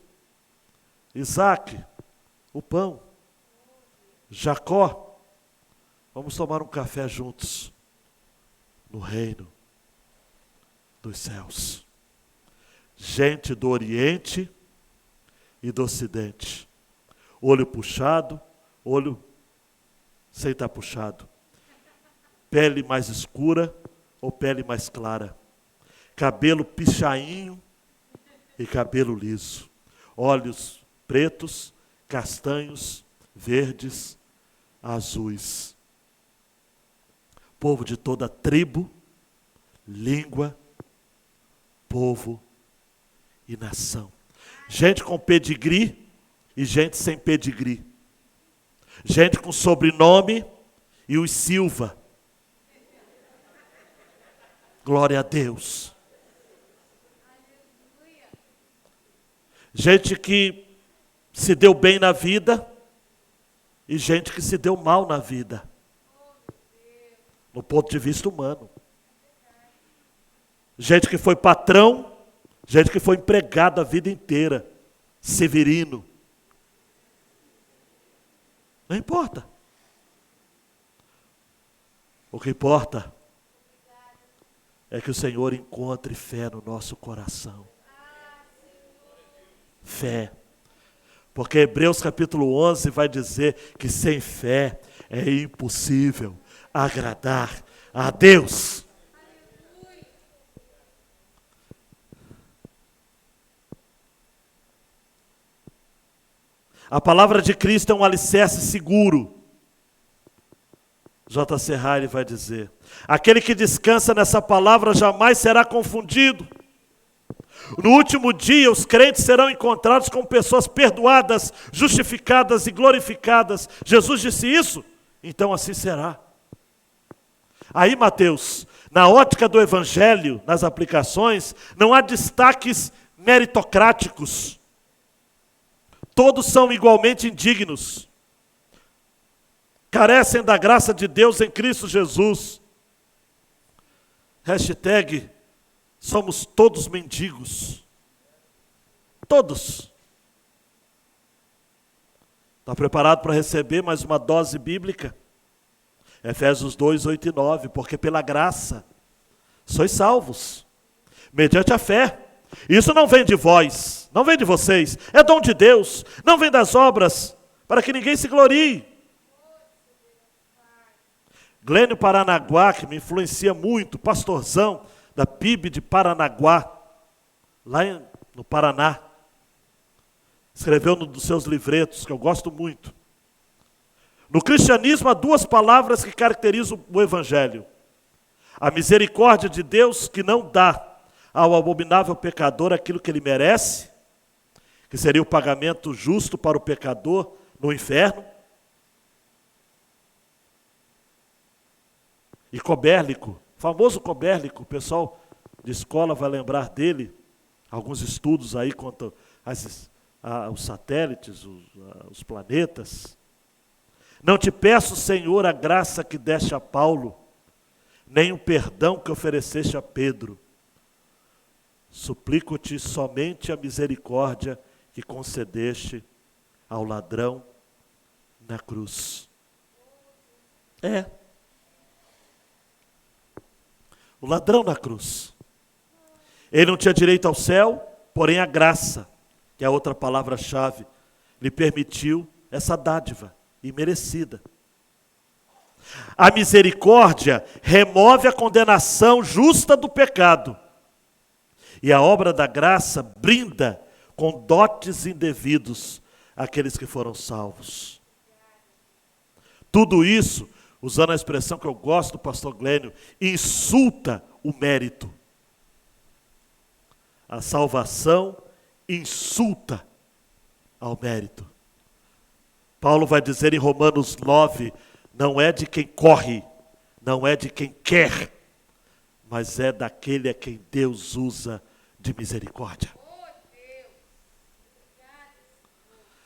S1: Isaac, o pão. Jacó, vamos tomar um café juntos no reino dos céus. Gente do Oriente e do Ocidente. Olho puxado, olho sem estar puxado. Pele mais escura ou pele mais clara. Cabelo pichainho e cabelo liso. Olhos pretos, castanhos, verdes, azuis. Povo de toda tribo, língua, povo e nação. Gente com pedigree e gente sem pedigree. Gente com sobrenome e os Silva. Glória a Deus. Gente que se deu bem na vida e gente que se deu mal na vida. No ponto de vista humano. Gente que foi patrão, gente que foi empregado a vida inteira. Severino. Não importa. O que importa é que o Senhor encontre fé no nosso coração. Fé. Porque Hebreus capítulo 11 vai dizer que sem fé é impossível agradar a Deus. A palavra de Cristo é um alicerce seguro. J.C. Ryle vai dizer: aquele que descansa nessa palavra jamais será confundido. No último dia, os crentes serão encontrados com pessoas perdoadas, justificadas e glorificadas. Jesus disse isso? Então assim será. Aí, Mateus, na ótica do Evangelho, nas aplicações, não há destaques meritocráticos. Todos são igualmente indignos. Carecem da graça de Deus em Cristo Jesus. Hashtag, somos todos mendigos. Todos. Está preparado para receber mais uma dose bíblica? Efésios 2, 8 e 9. Porque pela graça sois salvos, mediante a fé. Isso não vem de vós, não vem de vocês, é dom de Deus, não vem das obras, para que ninguém se glorie. Glênio Paranaguá, que me influencia muito, pastorzão da PIB de Paranaguá, lá no Paraná, escreveu num dos seus livretos, que eu gosto muito. No cristianismo há duas palavras que caracterizam o Evangelho: a misericórdia de Deus, que não dá ao abominável pecador aquilo que ele merece, que seria o pagamento justo para o pecador no inferno. E Cobérnico, famoso Cobérnico, o pessoal de escola vai lembrar dele, alguns estudos aí quanto aos satélites, os planetas. Não te peço, Senhor, a graça que deste a Paulo, nem o perdão que ofereceste a Pedro. Suplico-te somente a misericórdia que concedeste ao ladrão na cruz. O ladrão na cruz. Ele não tinha direito ao céu, porém a graça, que é a outra palavra-chave, lhe permitiu essa dádiva imerecida. A misericórdia remove a condenação justa do pecado. E a obra da graça brinda com dotes indevidos aqueles que foram salvos. Tudo isso, usando a expressão que eu gosto do pastor Glênio, insulta o mérito. A salvação insulta ao mérito. Paulo vai dizer em Romanos 9, não é de quem corre, não é de quem quer, mas é daquele a quem Deus usa de misericórdia.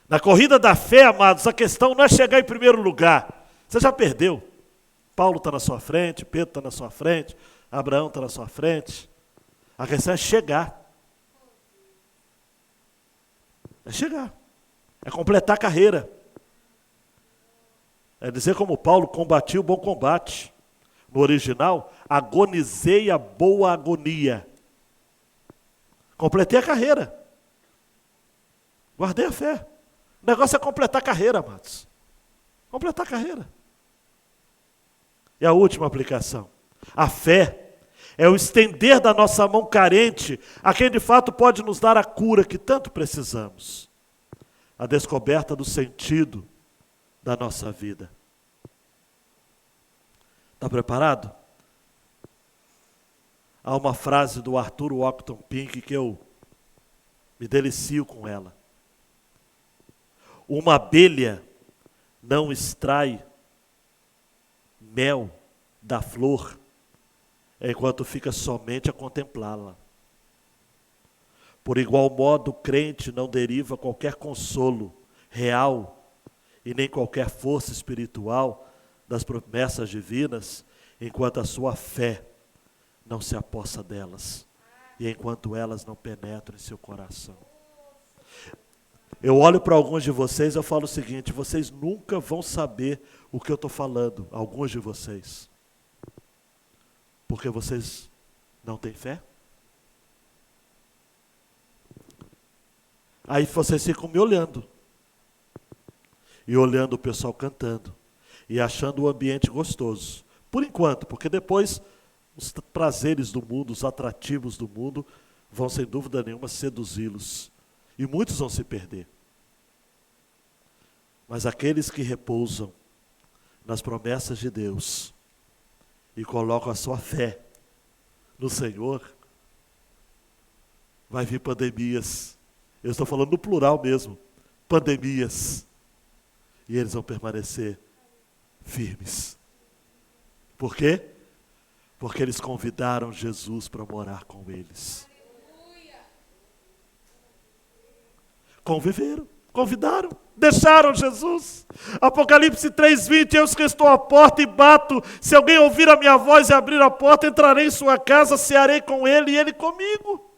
S1: Na corrida da fé, amados, a questão não é chegar em primeiro lugar. Você já perdeu. Paulo está na sua frente, Pedro está na sua frente, Abraão está na sua frente. A questão é chegar. É chegar. É completar a carreira. É dizer como Paulo, combati o bom combate. No original, agonizei a boa agonia. Completei a carreira. Guardei a fé. O negócio é completar a carreira, amados. Completar a carreira. E a última aplicação. A fé é o estender da nossa mão carente a quem de fato pode nos dar a cura que tanto precisamos. A descoberta do sentido da nossa vida. Está preparado? Há uma frase do Arthur Walkton Pink que eu me delicio com ela. Uma abelha não extrai mel da flor enquanto fica somente a contemplá-la. Por igual modo, o crente não deriva qualquer consolo real e nem qualquer força espiritual das promessas divinas enquanto a sua fé não se apossa delas e enquanto elas não penetram em seu coração. Eu olho para alguns de vocês e eu falo o seguinte, vocês nunca vão saber o que eu estou falando, alguns de vocês. Porque vocês não têm fé? Aí vocês ficam me olhando. E olhando o pessoal cantando. E achando o ambiente gostoso. Por enquanto, porque depois os prazeres do mundo, os atrativos do mundo, vão sem dúvida nenhuma seduzi-los. E muitos vão se perder. Mas aqueles que repousam nas promessas de Deus e colocam a sua fé no Senhor, vai vir pandemias. Eu estou falando no plural mesmo. Pandemias. E eles vão permanecer firmes. Por quê? Porque eles convidaram Jesus para morar com eles. Conviveram, convidaram, deixaram Jesus. Apocalipse 3:20, eu que estou à porta e bato. Se alguém ouvir a minha voz e abrir a porta, entrarei em sua casa, cearei com ele e ele comigo.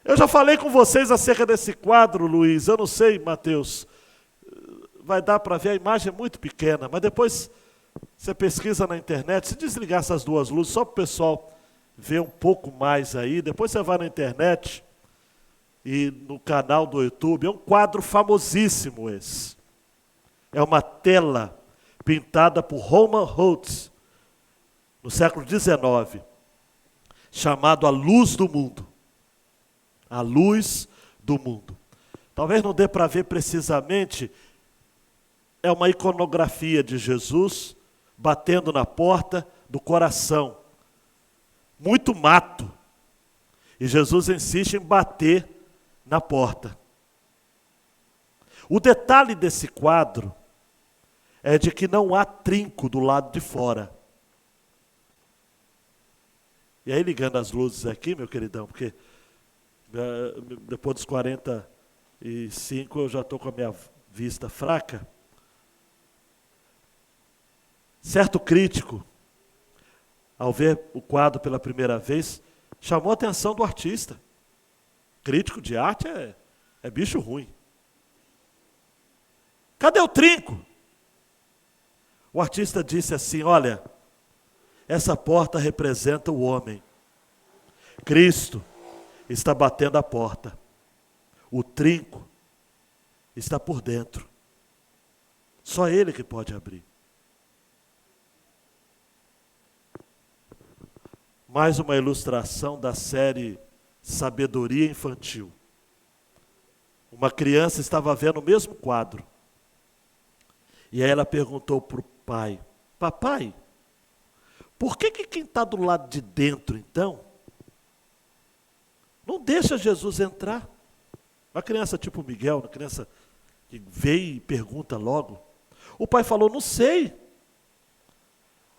S1: Eu já falei com vocês acerca desse quadro, Luiz. Eu não sei, Mateus, vai dar para ver, a imagem é muito pequena, mas depois você pesquisa na internet, se desligar essas duas luzes, só para o pessoal ver um pouco mais aí, depois você vai na internet e no canal do YouTube, é um quadro famosíssimo esse. É uma tela pintada por Roman Holtz, no século XIX, chamado A Luz do Mundo. A Luz do Mundo. Talvez não dê para ver precisamente, é uma iconografia de Jesus batendo na porta do coração. Muito mato. E Jesus insiste em bater na porta. O detalhe desse quadro é de que não há trinco do lado de fora. E aí, ligando as luzes aqui, meu queridão, porque depois dos 45 eu já estou com a minha vista fraca. Certo crítico, ao ver o quadro pela primeira vez, chamou a atenção do artista. Crítico de arte é bicho ruim. Cadê o trinco? O artista disse assim, olha, essa porta representa o homem. Cristo está batendo a porta. O trinco está por dentro. Só Ele que pode abrir. Mais uma ilustração da série Sabedoria Infantil. Uma criança estava vendo o mesmo quadro. E aí ela perguntou para o pai, papai, por que quem está do lado de dentro, então, não deixa Jesus entrar? Uma criança tipo Miguel, uma criança que vê e pergunta logo. O pai falou, não sei.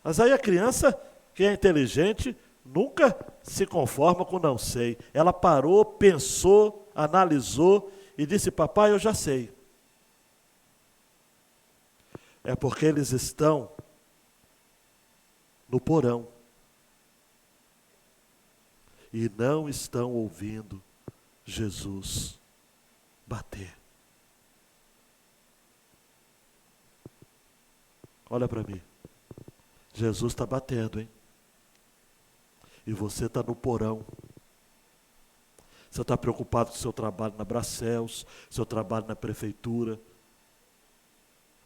S1: Mas aí a criança, que é inteligente, nunca se conforma com não sei. Ela parou, pensou, analisou e disse, papai, eu já sei. É porque eles estão no porão e não estão ouvindo Jesus bater. Olha para mim. Jesus está batendo, hein? E você está no porão. Você está preocupado com o seu trabalho na Bracels, seu trabalho na prefeitura.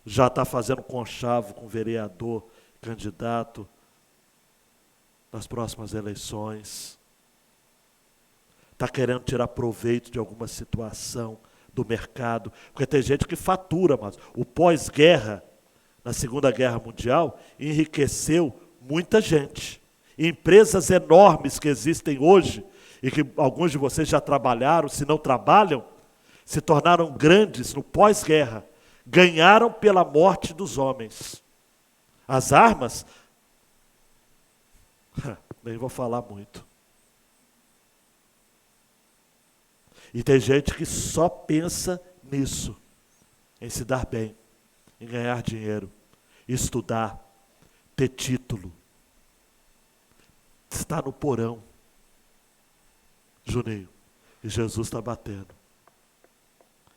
S1: Já está fazendo conchavo com vereador, candidato nas próximas eleições. Está querendo tirar proveito de alguma situação do mercado. Porque tem gente que fatura, mas o pós-guerra, na Segunda Guerra Mundial, enriqueceu muita gente. Empresas enormes que existem hoje, e que alguns de vocês já trabalharam, se não trabalham, se tornaram grandes no pós-guerra, ganharam pela morte dos homens. As armas, nem vou falar muito. E tem gente que só pensa nisso, em se dar bem, em ganhar dinheiro, estudar, ter título. Está no porão, Juninho, e Jesus está batendo.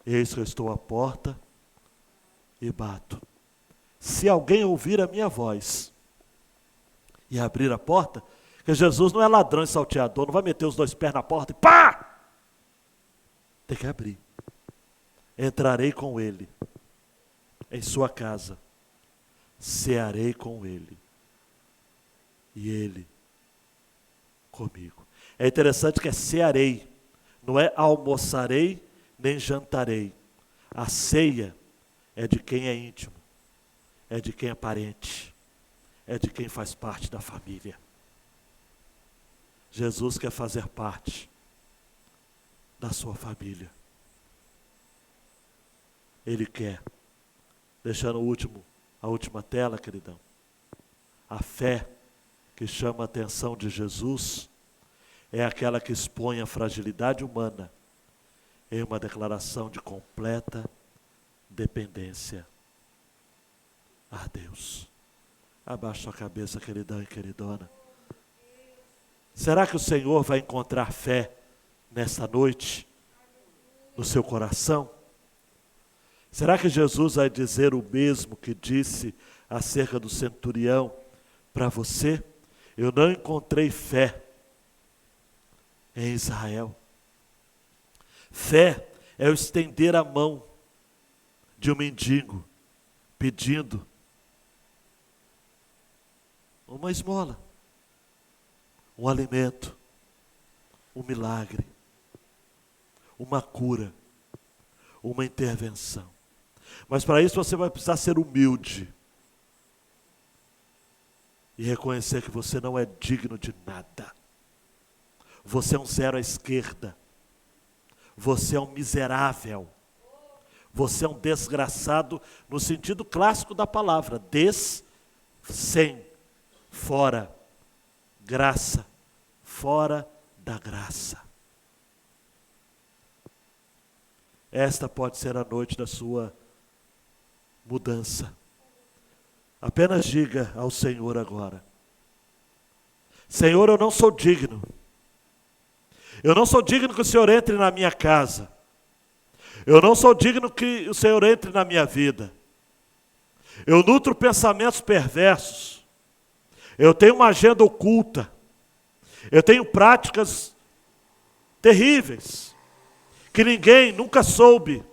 S1: Eis que eu estou à porta e bato. Se alguém ouvir a minha voz e abrir a porta, porque Jesus não é ladrão e salteador, não vai meter os dois pés na porta e pá! Tem que abrir. Entrarei com ele em sua casa, cearei com ele e ele comigo. É interessante que é cearei, não é almoçarei nem jantarei. A ceia é de quem é íntimo, é de quem é parente, é de quem faz parte da família. Jesus quer fazer parte da sua família. Ele quer. Deixando a última tela, queridão. A fé que chama a atenção de Jesus é aquela que expõe a fragilidade humana em uma declaração de completa dependência a Deus. Abaixa sua cabeça, queridão e queridona. Será que o Senhor vai encontrar fé nesta noite no seu coração? Será que Jesus vai dizer o mesmo que disse acerca do centurião para você? Eu não encontrei fé em Israel. Fé é o estender a mão de um mendigo pedindo uma esmola, um alimento, um milagre, uma cura, uma intervenção. Mas para isso você vai precisar ser humilde e reconhecer que você não é digno de nada. Você é um zero à esquerda. Você é um miserável. Você é um desgraçado no sentido clássico da palavra. Sem, fora, graça, fora da graça. Esta pode ser a noite da sua mudança. Apenas diga ao Senhor agora: Senhor, eu não sou digno. Eu não sou digno que o Senhor entre na minha casa. Eu não sou digno que o Senhor entre na minha vida. Eu nutro pensamentos perversos. Eu tenho uma agenda oculta. Eu tenho práticas terríveis que ninguém nunca soube.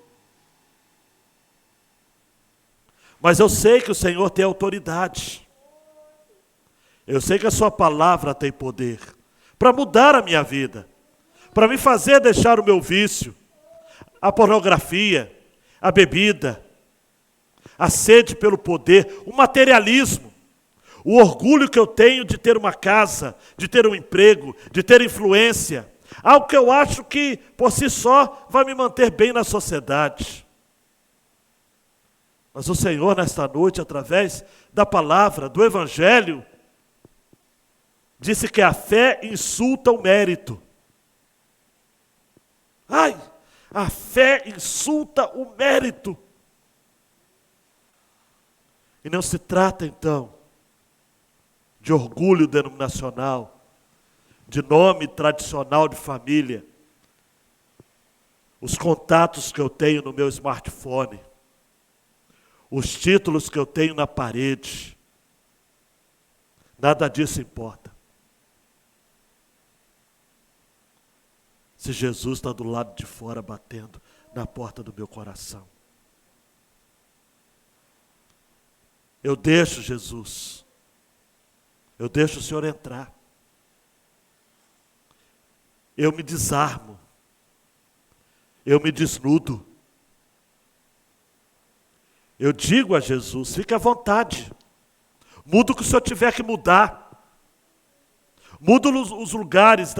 S1: Mas eu sei que o Senhor tem autoridade. Eu sei que a sua palavra tem poder para mudar a minha vida, para me fazer deixar o meu vício, a pornografia, a bebida, a sede pelo poder, o materialismo, o orgulho que eu tenho de ter uma casa, de ter um emprego, de ter influência, algo que eu acho que por si só vai me manter bem na sociedade. Mas o Senhor, nesta noite, através da palavra, do Evangelho, disse que a fé insulta o mérito. Ai, a fé insulta o mérito. E não se trata, então, de orgulho denominacional, de nome tradicional de família, os contatos que eu tenho no meu smartphone, os títulos que eu tenho na parede, nada disso importa. Se Jesus está do lado de fora batendo na porta do meu coração. Eu deixo Jesus, eu deixo o Senhor entrar. Eu me desarmo, eu me desnudo. Eu digo a Jesus, fique à vontade, muda o que o Senhor tiver que mudar, muda os lugares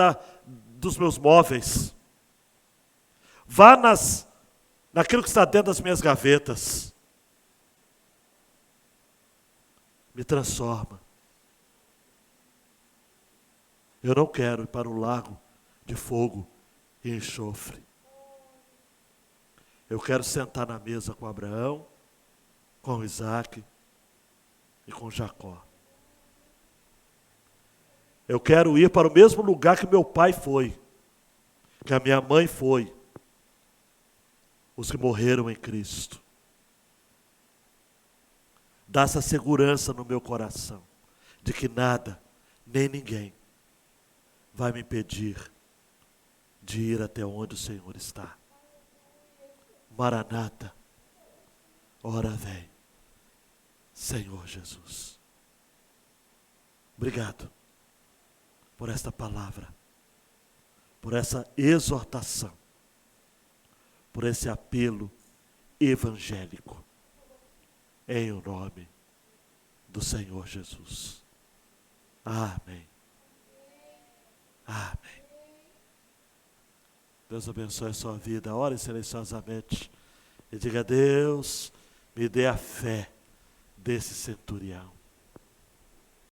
S1: dos meus móveis, vá naquilo que está dentro das minhas gavetas, me transforma. Eu não quero ir para o lago de fogo e enxofre. Eu quero sentar na mesa com Abraão, com Isaac e com Jacó. Eu quero ir para o mesmo lugar que meu pai foi, que a minha mãe foi, os que morreram em Cristo. Dá essa segurança no meu coração, de que nada, nem ninguém, vai me impedir de ir até onde o Senhor está. Maranata, ora vem, Senhor Jesus. Obrigado por esta palavra, por essa exortação, por esse apelo evangélico, em o nome do Senhor Jesus. Amém. Amém. Deus abençoe a sua vida. Ore silenciosamente e diga: Deus, me dê a fé desse centurião.